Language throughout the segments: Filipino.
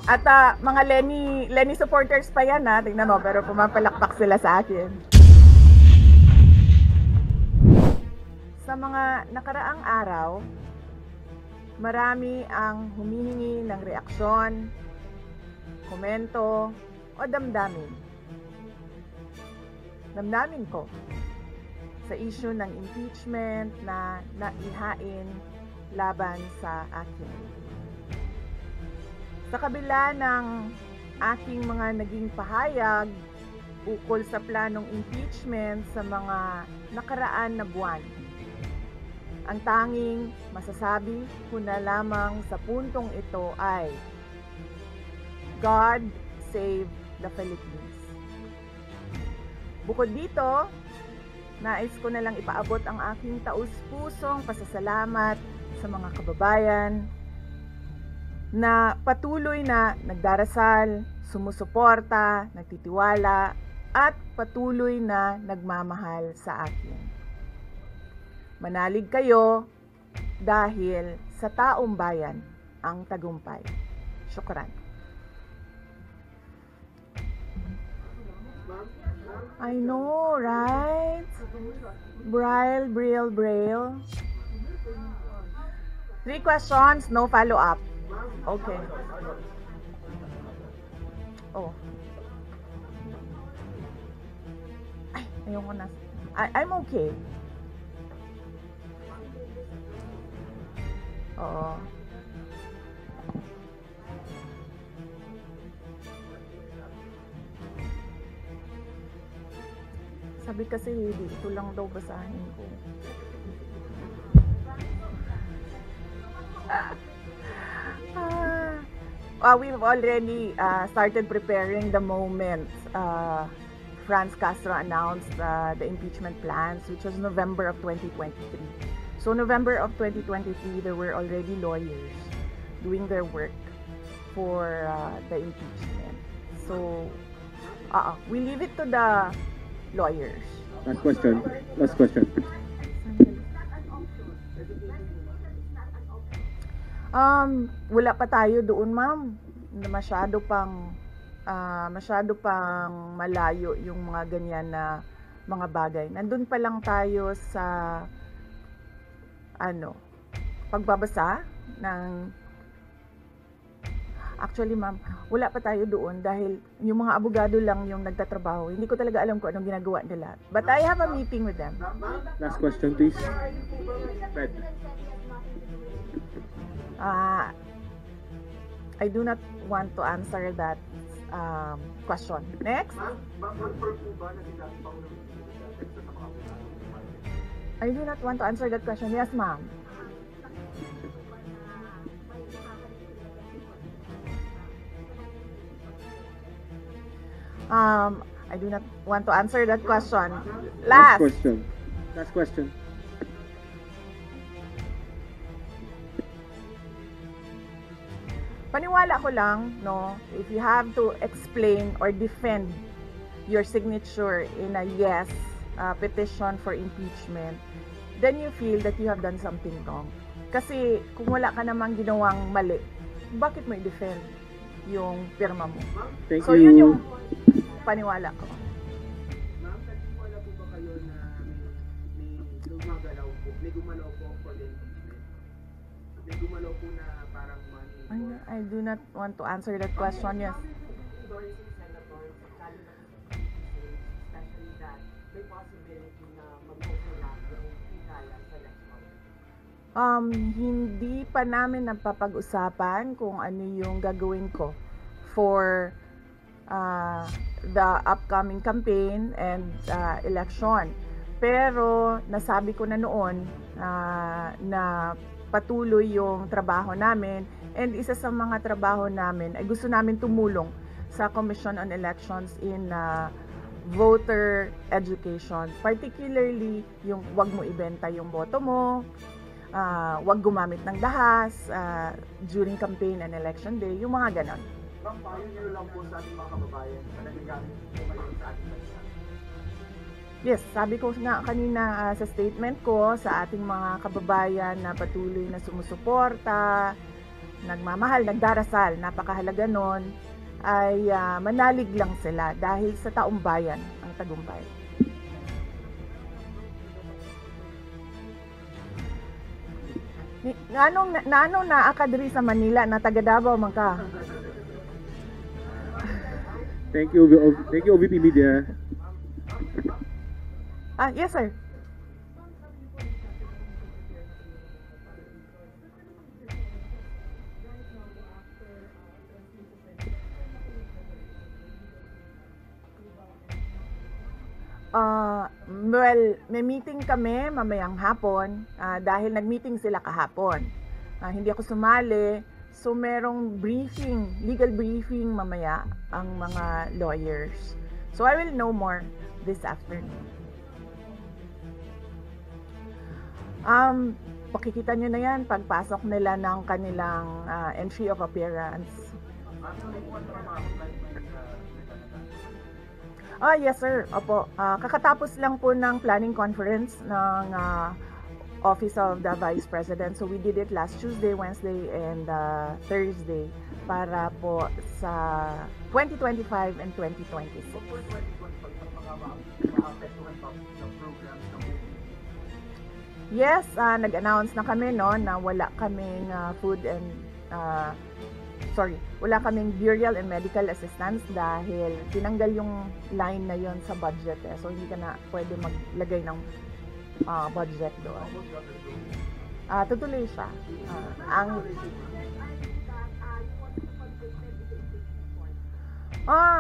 At mga Lenny supporters pa yan ha. Tingnan mo, pero pumapalakpak sila sa akin. Sa mga nakaraang araw, marami ang humihingi ng reaksyon, komento, o damdamin. Damdamin ko sa issue ng impeachment na naihain laban sa akin. Sa kabila ng aking mga naging pahayag ukol sa planong impeachment sa mga nakaraan na buwan, ang tanging masasabi ko na lamang sa puntong ito ay God save the Philippines. Bukod dito, nais ko na lang ipaabot ang aking taus-pusong pasasalamat sa mga kababayan na patuloy na nagdarasal, sumusuporta, nagtitiwala, at patuloy na nagmamahal sa akin. Manalig kayo dahil sa taong bayan ang tagumpay. Syukran. I know, right? Braille. 3 questions, no follow-up. Okay. Oh. Ay, ayoko na. I'm okay. Oo. Sabi kasi, ito lang daw basahin ko. We've already started preparing the moment Franz Castro announced the impeachment plans, which was November of 2023. So November of 2023, there were already lawyers doing their work for the impeachment. So we leave it to the lawyers. Last question. Wala pa tayo doon, ma'am. Masyado pang malayo yung mga ganyan na mga bagay. Nandun pa lang tayo sa pagbabasa ng. Actually, ma'am, wala pa tayo doon dahil yung mga abogado lang yung nagtatrabaho. Hindi ko talaga alam kung anong ginagawa nila. But I have a meeting with them. Last question, please. Fred. I do not want to answer that question. Next. I do not want to answer that question. Yes, ma'am. I do not want to answer that question. Last question. Paniwala ko lang, no, if you have to explain or defend your signature in a yes petition for impeachment, then you feel that you have done something wrong. Kasi kung wala ka namang ginawang mali, bakit mo i-defend yung pirma mo? Thank so you. Yun yung paniwala ko. Ma'am, wala po ba kayo na may gumalaw po for the impeachment? May gumalaw po na parang money? I do not want to answer that question. Yes. Hindi pa namin napapag-usapan kung ano yung gagawin ko for the upcoming campaign and election. Pero nasabi ko na noon na patuloy yung trabaho namin, and isa sa mga trabaho namin ay gusto namin tumulong sa Commission on Elections in voter education, particularly yung wag mo ibenta yung boto mo, wag gumamit ng dahas during campaign and election day, yung mga ganon. Ma'am, payo niyo lang po sa ating mga kababayan na nagagamit po kayo sa ating bansa. Yes, sabi ko nga kanina sa statement ko sa ating mga kababayan na patuloy na sumusuporta, nagmamahal, nagdarasal, napakahalaga nun ay manalig lang sila dahil sa taong bayan ang tagumpay. Nanong naa ka diri sa Manila na taga Davao man ka? Thank you, OVP Media. Yes sir. Well, may meeting kami mamayang hapon dahil nag-meeting sila kahapon. Hindi ako sumali, so merong briefing, legal briefing mamaya ang mga lawyers. So I will know more this afternoon. Pakikita nyo na yan pagpasok nila ng kanilang entry of appearance. Yes sir, opo. Kakatapos lang po ng planning conference ng Office of the Vice President. So we did it last Tuesday, Wednesday, and Thursday para po sa 2025 and 2026. Yes, nag-announce na kami no na wala kaming wala kaming burial and medical assistance dahil tinanggal yung line na yon sa budget so hindi ka na pwede maglagay ng budget doon. Tutuloy siya.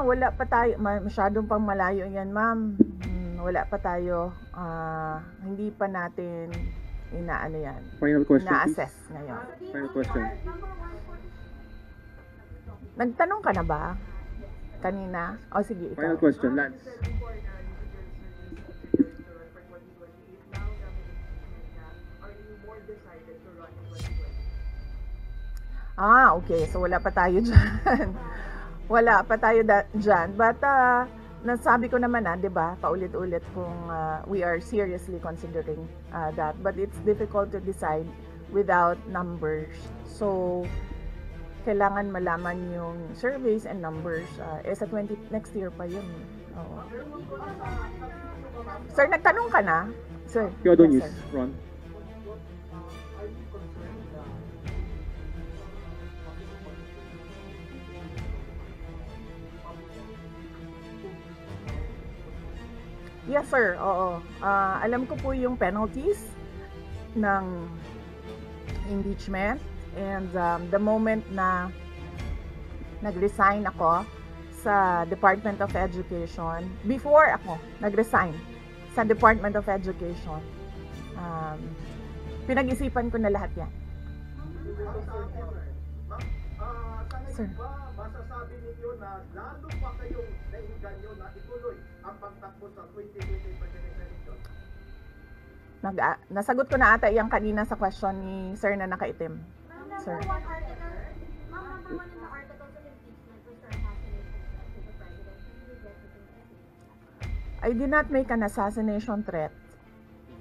Wala pa tayo, masyadong pang malayo yan ma'am. Wala pa tayo, hindi pa natin inaano yan. Final question, ina-assess ngayon. Final question. Nagtanong ka na ba? Kanina? Sige, ikaw. Final question, Lance. Okay. So, wala pa tayo dyan. Wala pa tayo dyan. But, nasabi ko naman di ba? Paulit-ulit kung we are seriously considering that. But it's difficult to decide without numbers. So, kailangan malaman yung surveys and numbers. Sa next year pa yun. Oo. Sir, nagtanong ka na? Sir. Yes, sir. Ron. Yes, sir. Oo. Alam ko po yung penalties ng impeachment. And the moment na nag-resign ako sa Department of Education, before ako nag-resign sa Department of Education, pinag-isipan ko na lahat yan. Sir. Masasabi ninyo na lalo pa kayong nainganyo na ituloy ang pagtakbo sa 2025 presidential election? Nasagot ko na ata yung kanina sa question ni Sir na nakaitim. Sir. Number one in the articles of impeachment was the assassination threat to the president. Did you get it? I did not make an assassination threat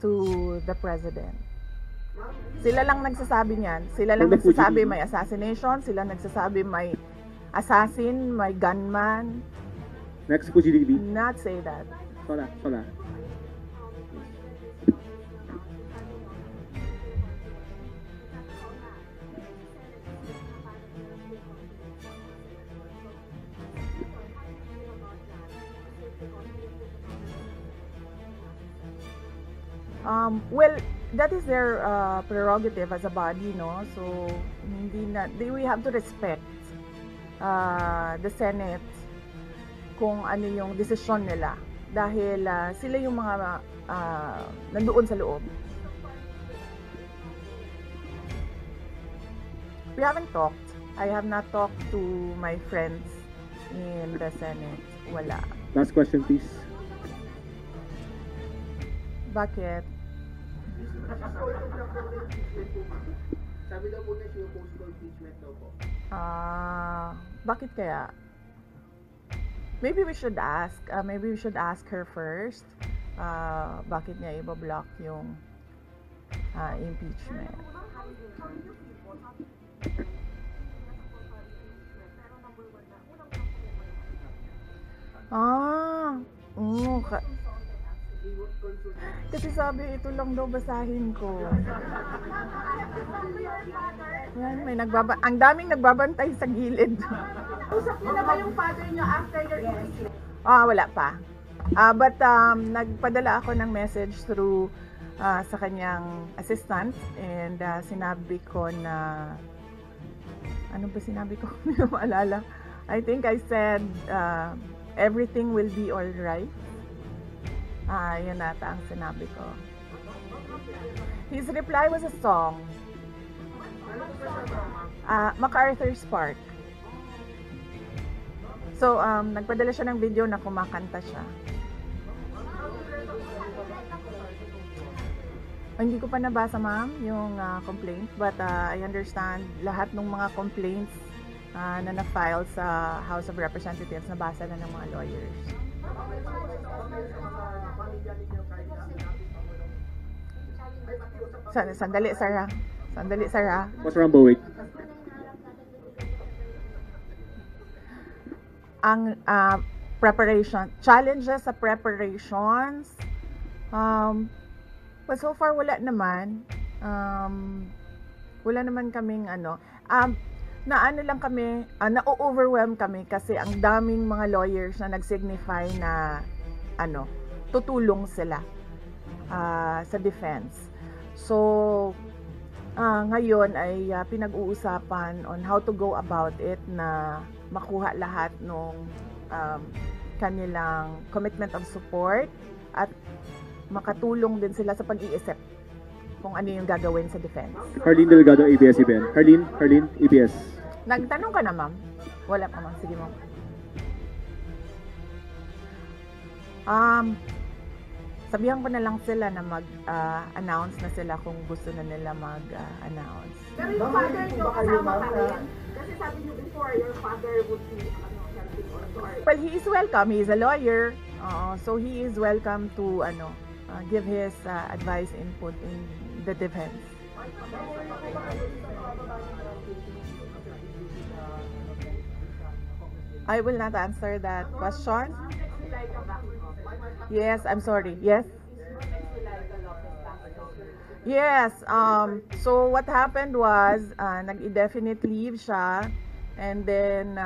to the president. Sila lang nagsasabi niyan. Sila lang nagsasabi may assassination. Sila nagsasabi may assassin, may gunman. Next po, GDB. Not say that. Sola. Well, that is their prerogative as a body, no? So, we have to respect the Senate kung ano yung desisyon nila. Dahil sila yung mga nandoon sa loob. We haven't talked. I have not talked to my friends in the Senate. Wala. Last question, please. Bakit? Sabi daw po na siya post impeachment daw po. Bakit kaya? Maybe we should ask. Maybe we should ask her first. Bakit niya i-block yung impeachment? ka... Kasi sabi, ito lang daw basahin ko. Yan, may ang daming nagbabantay sa gilid. Usap niyo na ba yung father niyo after your incident? Wala pa. But nagpadala ako ng message through sa kanyang assistant and sinabi ko na ano ba sinabi ko? Hindi ko maalala. I think I said everything will be all right. Yun nata ang sinabi ko. His reply was a song. MacArthur's Park. So, nagpadala siya ng video na kumakanta siya. Hindi ko pa nabasa, ma'am, yung complaint. But I understand lahat ng mga complaints na na-file sa House of Representatives, nabasa na ng mga lawyers. Sandali, Sarah. Sandali, Sarah. What's wrong, wait? Ang preparation, challenges sa preparations, but so far wala naman. Wala naman kaming lang kami, na-overwhelm kami kasi ang daming mga lawyers na nag-signify na tutulong sila sa defense. So ngayon ay pinag-uusapan on how to go about it na makuha lahat ng kanilang commitment of support at makatulong din sila sa pag-iisip kung ano yung gagawin sa defense. Harleen Delgado, ABS-CBN. Harleen, ABS. Nagtanong ka na, ma'am? Wala pa, ma'am. Sige, ma'am. Sabihan ko na lang sila na mag-announce na sila kung gusto na nila mag-announce. Pero yung father niyo kasama pa rin? Kasi sabi niyo before, your father would be helping also. Well, he is welcome. He is a lawyer. So he is welcome to give his advice, input in the defense. I will not answer that question. Yes, I'm sorry. Yes. Yes. So what happened was nag-indefinite leave siya, and then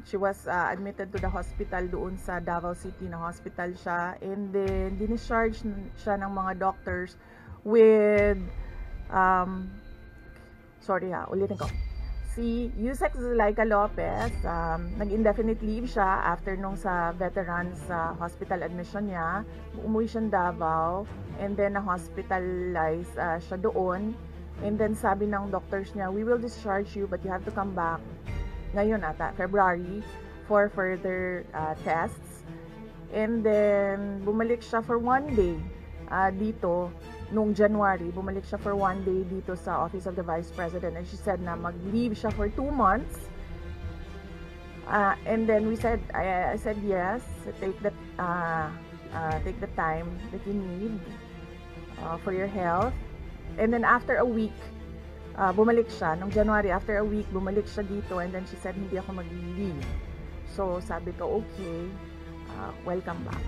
she was admitted to the hospital doon sa Davao City na hospital siya, and then discharge siya ng mga doctors with ulitin ko. Si Yusek Zulaika Lopez, nag-indefinite leave siya after nung sa veterans hospital admission niya. Umuwi siya ng Davao, and then na-hospitalize siya doon. And then sabi ng doctors niya, we will discharge you but you have to come back ngayon ata, February, for further tests. And then bumalik siya for 1 day dito nung January. Bumalik siya for 1 day dito sa Office of the Vice President, and she said na mag-leave siya for 2 months. And then I said yes, take the time that you need for your health. And then after a week, bumalik siya. Nung January, after a week, bumalik siya dito, and then she said hindi ako mag-leave. So sabi ko, okay, welcome back.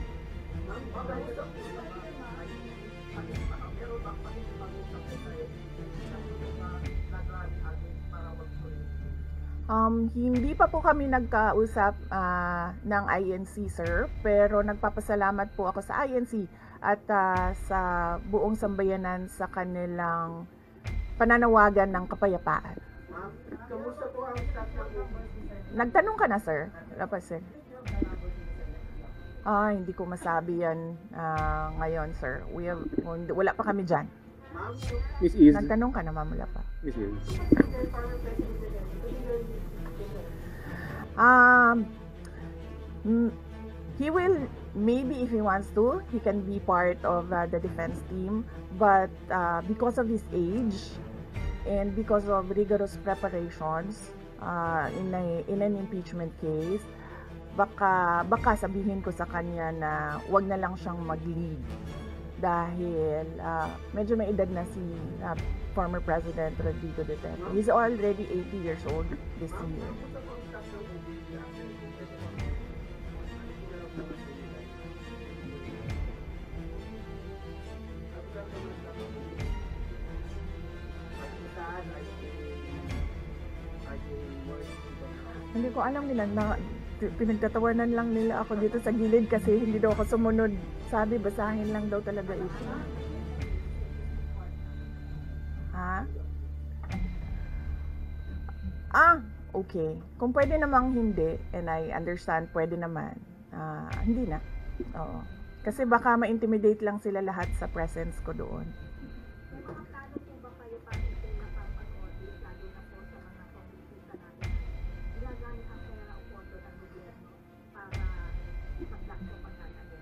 Hindi pa po kami nagkausap ng INC, sir, pero nagpapasalamat po ako sa INC at sa buong sambayanan sa kanilang pananawagan ng kapayapaan. Kamusta po ang staff ng Nagtanong ka na, sir? Rapasin. Hindi ko masabi yan ngayon, sir. Wala pa kami dyan. Miss Iz. Nagtanong ka na, ma'am, wala pa. Miss Iz. He will, maybe if he wants to, he can be part of the defense team, but because of his age and because of rigorous preparations in an impeachment case, baka sabihin ko sa kanya na wag na lang siyang mag-lead dahil medyo may edad na si former President Rodrigo Duterte. He's already 80 years old this year. Hindi ko alam nila na pinagtatawanan lang nila ako dito sa gilid kasi hindi daw ako sumunod. Sabi, basahin lang daw talaga ito. Ha? Okay. Kung pwede namang hindi, and I understand, pwede naman. Hindi na. Oo. Kasi baka ma-intimidate lang sila lahat sa presence ko doon. Pero magkano po ba kayo para ito napapag-audit, lalo na po sa mga pambisita natin? Ilagamit ang pera o pondo ng gobyerno para ipag-lakso pag-aagad?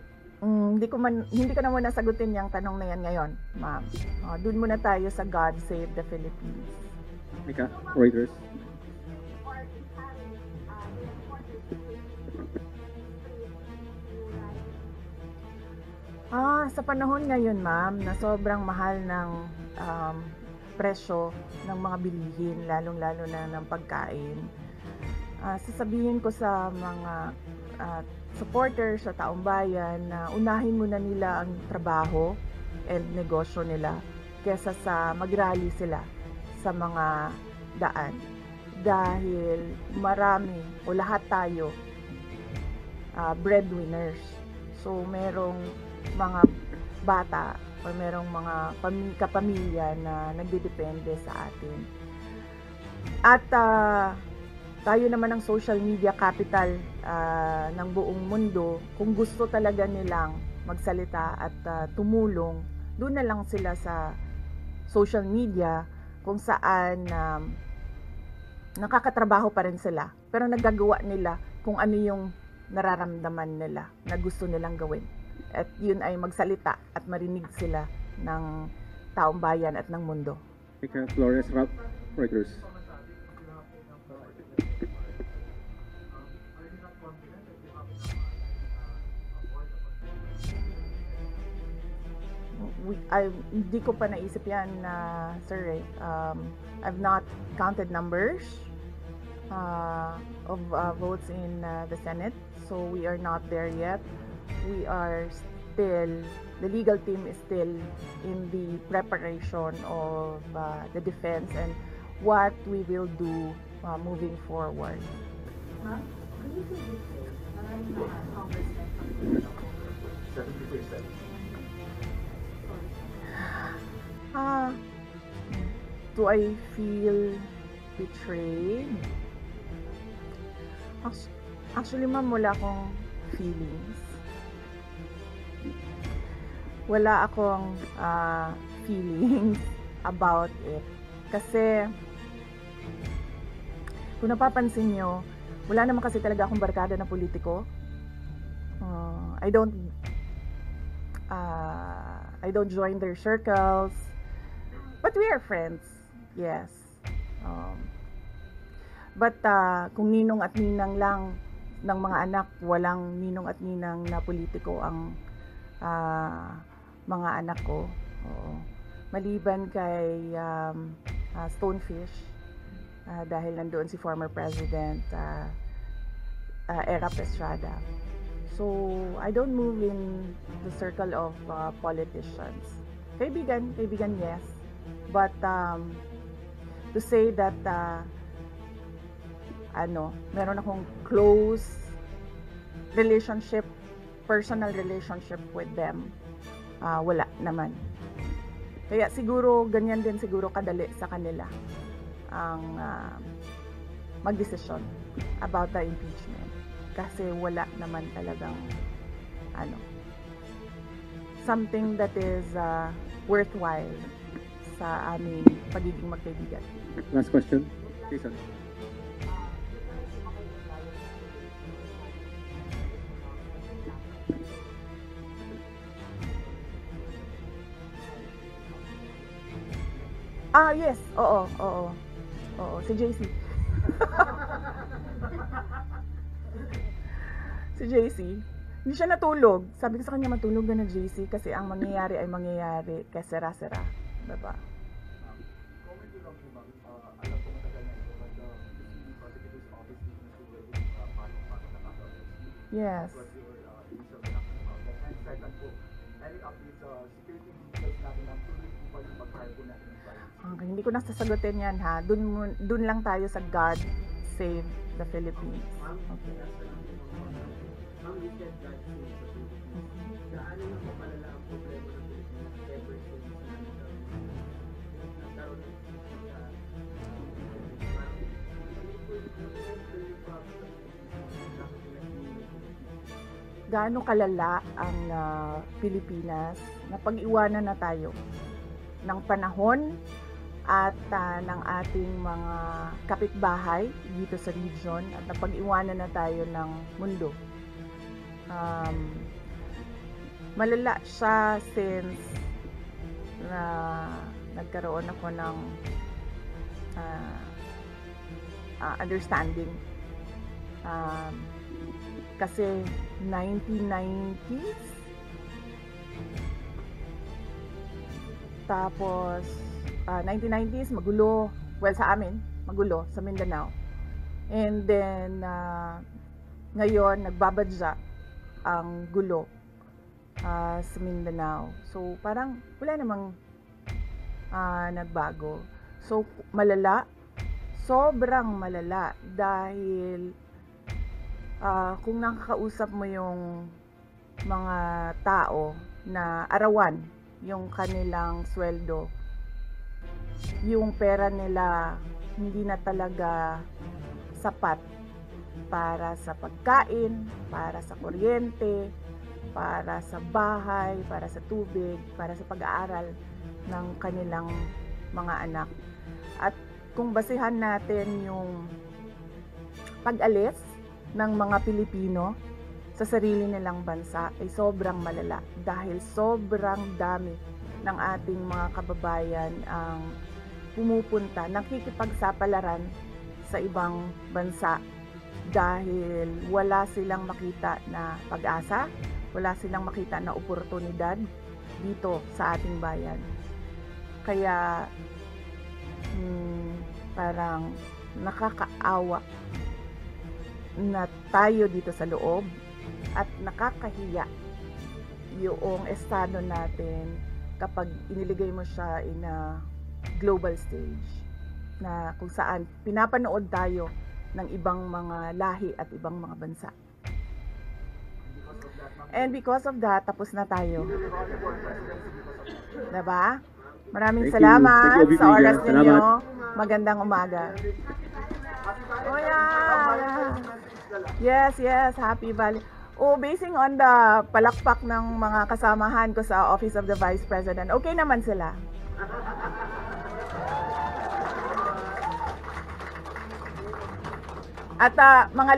Hindi ko na muna sagutin yung tanong na yan ngayon, ma'am. Doon muna tayo sa God Save the Philippines. Mika, Reuters. Or having the reporters to Sa panahon ngayon, ma'am, na sobrang mahal ng presyo ng mga bilihin, lalong-lalo na ng pagkain, sasabihin ko sa mga supporters sa taong bayan na unahin muna nila ang trabaho and negosyo nila kesa sa mag-rally sila sa mga daan. Dahil marami o lahat tayo breadwinners. So merong mga bata o merong mga kapamilya na nagdedepende sa atin. At tayo naman ang social media capital ng buong mundo. Kung gusto talaga nilang magsalita at tumulong, doon na lang sila sa social media kung saan nakakatrabaho pa rin sila. Pero nagagawa nila kung ano yung nararamdaman nila na gusto nilang gawin. At yun ay magsalita at marinig sila ng taong bayan at ng mundo. Mika Flores, Reuters. Hindi ko pa naisip yan, sir. I've not counted numbers of votes in the Senate, so we are not there yet. We are still, the legal team is still in the preparation of the defense and what we will do moving forward. Ma'am, can you feel this way? Maraming mga congressmen Do I feel betrayed? Actually, ma'am, wala akong feelings. Wala akong feelings about it. Kasi, kung napapansin nyo, wala naman kasi talaga akong barkada na politiko. I don't join their circles. But we are friends. Yes. But kung ninong at ninang lang ng mga anak, walang ninong at ninang na politiko ang mga anak ko. Oo. Maliban kay Stonefish, dahil nandoon si former President Erap Estrada. So, I don't move in the circle of politicians. Kaibigan, yes. But to say that meron akong close relationship, personal relationship with them, wala naman. Kaya siguro ganyan din siguro kadali sa kanila ang magdesisyon about the impeachment, kasi wala naman talagang something that is worthwhile sa aming pagiging magkaibigan. Last question. Jason. Yes. Oo. Si JC. Si JC. Hindi siya natulog. Sabi ko sa kanya, matulog na JC kasi ang mangyayari ay mangyayari kaya sera-sera. Diba? Comment yun lang po, ma'am. Alam ko matagal na ito, but the prosecutor's office did not do any pasok na kaso. Yes. What your initial reaction about that? And second po, any updates sa security details natin ang tuloy po pa yung pag-hire po natin ng Okay, hindi ko na sasagutin yan ha. Dun lang tayo sa God Save the Philippines. Okay. Ma'am, you said that gaano na po palala ang problema ng Pilipinas ever since nagkaroon ng gaano kalala ang Pilipinas na pag-iwanan na tayo ng panahon at ng ating mga kapitbahay dito sa region at napag-iwanan na tayo ng mundo. Malala siya since na nagkaroon ako ng understanding. Kasi 1990s, tapos 1990s magulo, well sa amin magulo sa Mindanao, and then ngayon nagbabadya ang gulo sa Mindanao, so parang wala namang nagbago. So malala, sobrang malala, dahil kung nakakausap mo yung mga tao na arawan yung kanilang sweldo, yung pera nila hindi na talaga sapat para sa pagkain, para sa kuryente, para sa bahay, para sa tubig, para sa pag-aaral ng kanilang mga anak. At kung basihan natin yung pag-alis ng mga Pilipino sa sarili nilang bansa, ay sobrang malala dahil sobrang dami ng ating mga kababayan ang pumupunta, nakikipagsapalaran sa ibang bansa dahil wala silang makita na pag-asa, wala silang makita na oportunidad dito sa ating bayan. Kaya parang nakakaawa na tayo dito sa loob at nakakahiya yung estado natin kapag iniligay mo siya in a global stage na kung saan pinapanood tayo ng ibang mga lahi at ibang mga bansa. And because of that, tapos na tayo. Diba? Maraming salamat sa oras ninyo. Magandang umaga. Oh yeah. Yes, happy Valley. Basing on the palakpak ng mga kasamahan ko sa Office of the Vice President, okay naman sila. At mga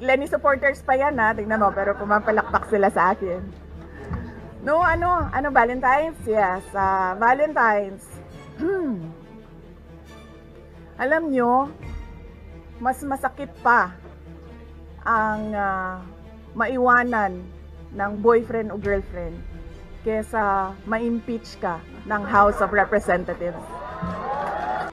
Lenny supporters pa yan, ha. Tingnan mo, pero pumapalakpak sila sa akin. No, ano Valentine's? Yes, Valentine's. Alam nyo, mas masakit pa ang maiwanan ng boyfriend o girlfriend kesa ma-impeach ka ng House of Representatives.